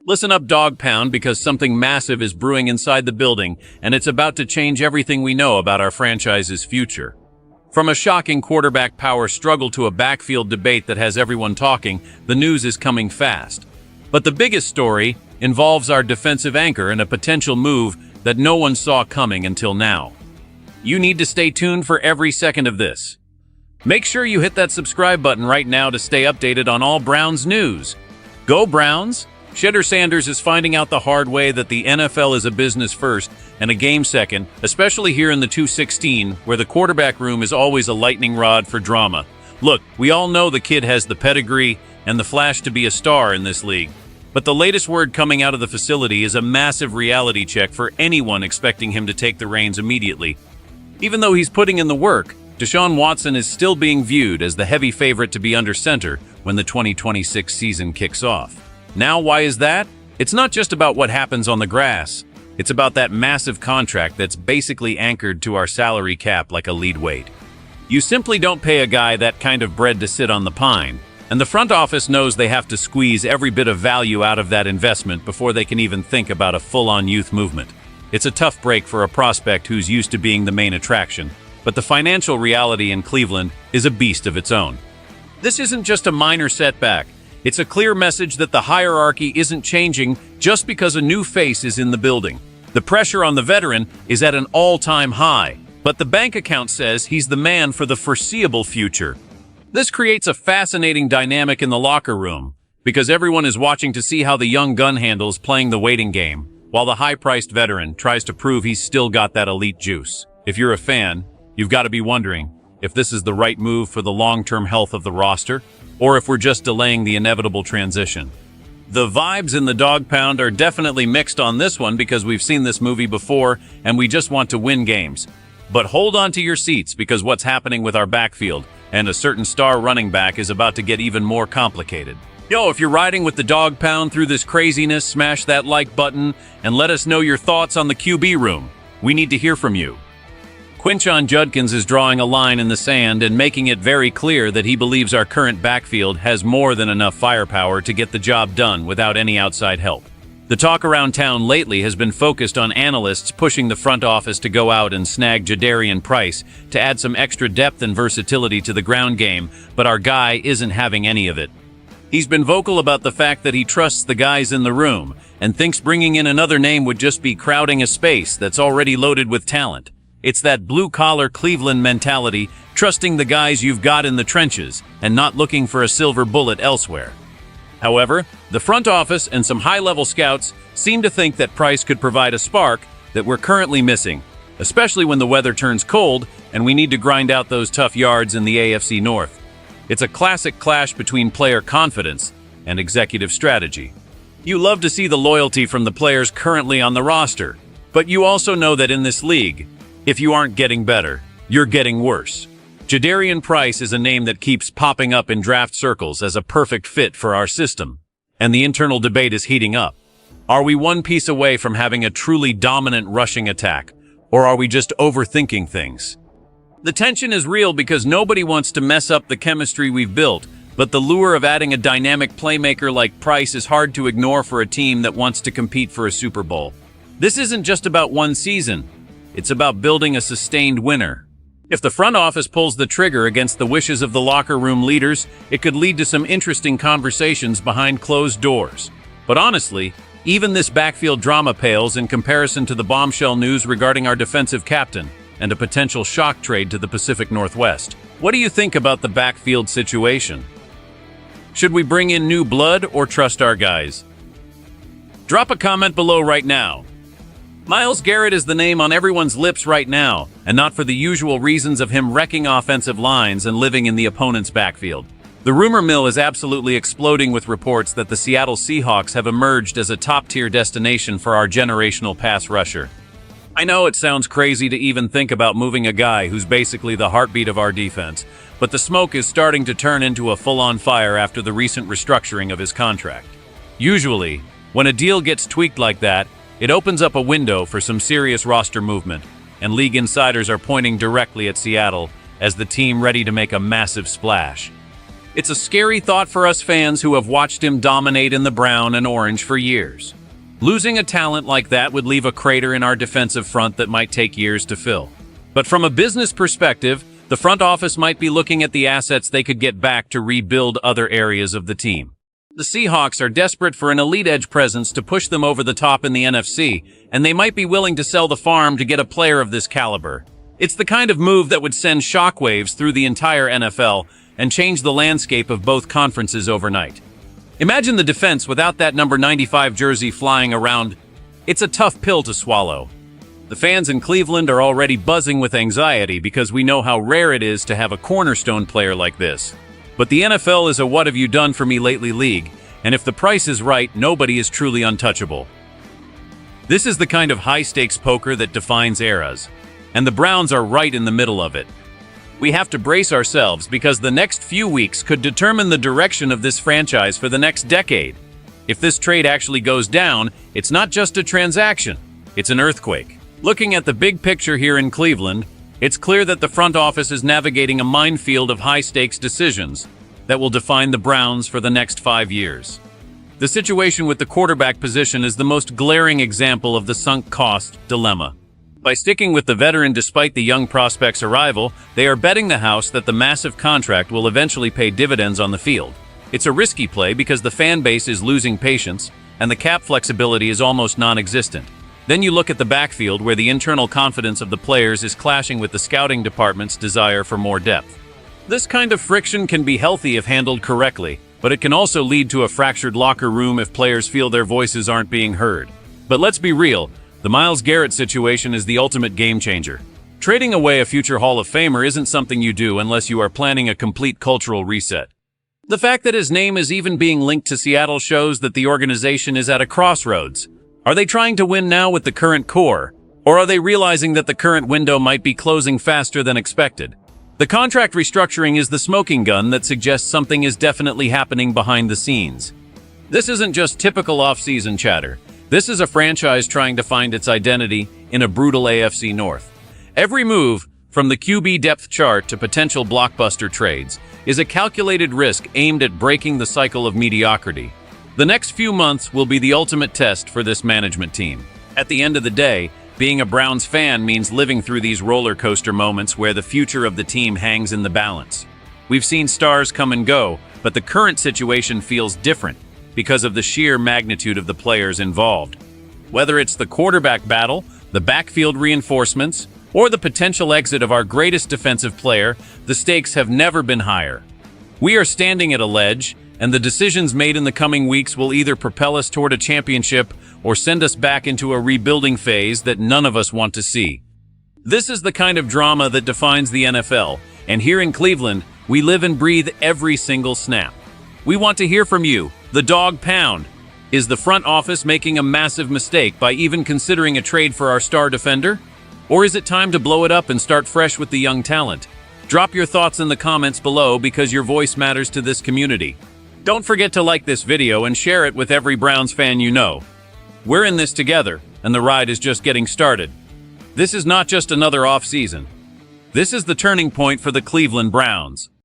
Listen up, Dawg Pound, because something massive is brewing inside the building, and it's about to change everything we know about our franchise's future. From a shocking quarterback power struggle to a backfield debate that has everyone talking, the news is coming fast. But the biggest story involves our defensive anchor and a potential move that no one saw coming until now. You need to stay tuned for every second of this. Make sure you hit that subscribe button right now to stay updated on all Browns news. Go Browns! Shedder Sanders is finding out the hard way that the NFL is a business first and a game second, especially here in the 216, where the quarterback room is always a lightning rod for drama. Look, we all know the kid has the pedigree and the flash to be a star in this league. But the latest word coming out of the facility is a massive reality check for anyone expecting him to take the reins immediately. Even though he's putting in the work, Deshaun Watson is still being viewed as the heavy favorite to be under center when the 2026 season kicks off. Now, why is that? It's not just about what happens on the grass. It's about that massive contract that's basically anchored to our salary cap like a lead weight. You simply don't pay a guy that kind of bread to sit on the pine, and the front office knows they have to squeeze every bit of value out of that investment before they can even think about a full-on youth movement. It's a tough break for a prospect who's used to being the main attraction, but the financial reality in Cleveland is a beast of its own. This isn't just a minor setback. It's a clear message that the hierarchy isn't changing just because a new face is in the building. The pressure on the veteran is at an all-time high, but the bank account says he's the man for the foreseeable future. This creates a fascinating dynamic in the locker room, because everyone is watching to see how the young gun handles playing the waiting game, while the high-priced veteran tries to prove he's still got that elite juice. If you're a fan, you've got to be wondering if this is the right move for the long-term health of the roster, or if we're just delaying the inevitable transition. The vibes in the Dawg Pound are definitely mixed on this one because we've seen this movie before and we just want to win games. But hold on to your seats because what's happening with our backfield and a certain star running back is about to get even more complicated. Yo, if you're riding with the Dawg Pound through this craziness, smash that like button and let us know your thoughts on the QB room. We need to hear from you. Quinshon Judkins is drawing a line in the sand and making it very clear that he believes our current backfield has more than enough firepower to get the job done without any outside help. The talk around town lately has been focused on analysts pushing the front office to go out and snag Jadarian Price to add some extra depth and versatility to the ground game, but our guy isn't having any of it. He's been vocal about the fact that he trusts the guys in the room and thinks bringing in another name would just be crowding a space that's already loaded with talent. It's that blue-collar Cleveland mentality, trusting the guys you've got in the trenches and not looking for a silver bullet elsewhere. However, the front office and some high-level scouts seem to think that Price could provide a spark that we're currently missing, especially when the weather turns cold and we need to grind out those tough yards in the AFC North. It's a classic clash between player confidence and executive strategy. You love to see the loyalty from the players currently on the roster, but you also know that in this league, if you aren't getting better, you're getting worse. Jadarian Price is a name that keeps popping up in draft circles as a perfect fit for our system, and the internal debate is heating up. Are we one piece away from having a truly dominant rushing attack, or are we just overthinking things? The tension is real because nobody wants to mess up the chemistry we've built, but the lure of adding a dynamic playmaker like Price is hard to ignore for a team that wants to compete for a Super Bowl. This isn't just about one season. It's about building a sustained winner. If the front office pulls the trigger against the wishes of the locker room leaders, it could lead to some interesting conversations behind closed doors. But honestly, even this backfield drama pales in comparison to the bombshell news regarding our defensive captain and a potential shock trade to the Pacific Northwest. What do you think about the backfield situation? Should we bring in new blood or trust our guys? Drop a comment below right now. Myles Garrett is the name on everyone's lips right now, and not for the usual reasons of him wrecking offensive lines and living in the opponent's backfield. The rumor mill is absolutely exploding with reports that the Seattle Seahawks have emerged as a top-tier destination for our generational pass rusher. I know it sounds crazy to even think about moving a guy who's basically the heartbeat of our defense, but the smoke is starting to turn into a full-on fire after the recent restructuring of his contract. Usually, when a deal gets tweaked like that, it opens up a window for some serious roster movement, and league insiders are pointing directly at Seattle as the team ready to make a massive splash. It's a scary thought for us fans who have watched him dominate in the brown and orange for years. Losing a talent like that would leave a crater in our defensive front that might take years to fill. But from a business perspective, the front office might be looking at the assets they could get back to rebuild other areas of the team. The Seahawks are desperate for an elite edge presence to push them over the top in the NFC, and they might be willing to sell the farm to get a player of this caliber. It's the kind of move that would send shockwaves through the entire NFL and change the landscape of both conferences overnight. Imagine the defense without that number 95 jersey flying around. It's a tough pill to swallow. The fans in Cleveland are already buzzing with anxiety because we know how rare it is to have a cornerstone player like this. But the NFL is a what have you done for me lately league, and if the price is right, nobody is truly untouchable. This is the kind of high-stakes poker that defines eras, and the Browns are right in the middle of it. We have to brace ourselves because the next few weeks could determine the direction of this franchise for the next decade. If this trade actually goes down, it's not just a transaction, it's an earthquake. Looking at the big picture here in Cleveland, it's clear that the front office is navigating a minefield of high-stakes decisions that will define the Browns for the next 5 years. The situation with the quarterback position is the most glaring example of the sunk cost dilemma. By sticking with the veteran despite the young prospect's arrival, they are betting the house that the massive contract will eventually pay dividends on the field. It's a risky play because the fan base is losing patience, and the cap flexibility is almost non-existent. Then you look at the backfield where the internal confidence of the players is clashing with the scouting department's desire for more depth. This kind of friction can be healthy if handled correctly, but it can also lead to a fractured locker room if players feel their voices aren't being heard. But let's be real, the Myles Garrett situation is the ultimate game changer. Trading away a future Hall of Famer isn't something you do unless you are planning a complete cultural reset. The fact that his name is even being linked to Seattle shows that the organization is at a crossroads. Are they trying to win now with the current core, or are they realizing that the current window might be closing faster than expected? The contract restructuring is the smoking gun that suggests something is definitely happening behind the scenes. This isn't just typical off-season chatter. This is a franchise trying to find its identity in a brutal AFC North. Every move, from the QB depth chart to potential blockbuster trades, is a calculated risk aimed at breaking the cycle of mediocrity. The next few months will be the ultimate test for this management team. At the end of the day, being a Browns fan means living through these roller coaster moments where the future of the team hangs in the balance. We've seen stars come and go, but the current situation feels different because of the sheer magnitude of the players involved. Whether it's the quarterback battle, the backfield reinforcements, or the potential exit of our greatest defensive player, the stakes have never been higher. We are standing at a ledge, and the decisions made in the coming weeks will either propel us toward a championship or send us back into a rebuilding phase that none of us want to see. This is the kind of drama that defines the NFL, and here in Cleveland, we live and breathe every single snap. We want to hear from you, the Dawg Pound. Is the front office making a massive mistake by even considering a trade for our star defender? Or is it time to blow it up and start fresh with the young talent? Drop your thoughts in the comments below because your voice matters to this community. Don't forget to like this video and share it with every Browns fan you know. We're in this together, and the ride is just getting started. This is not just another off-season. This is the turning point for the Cleveland Browns.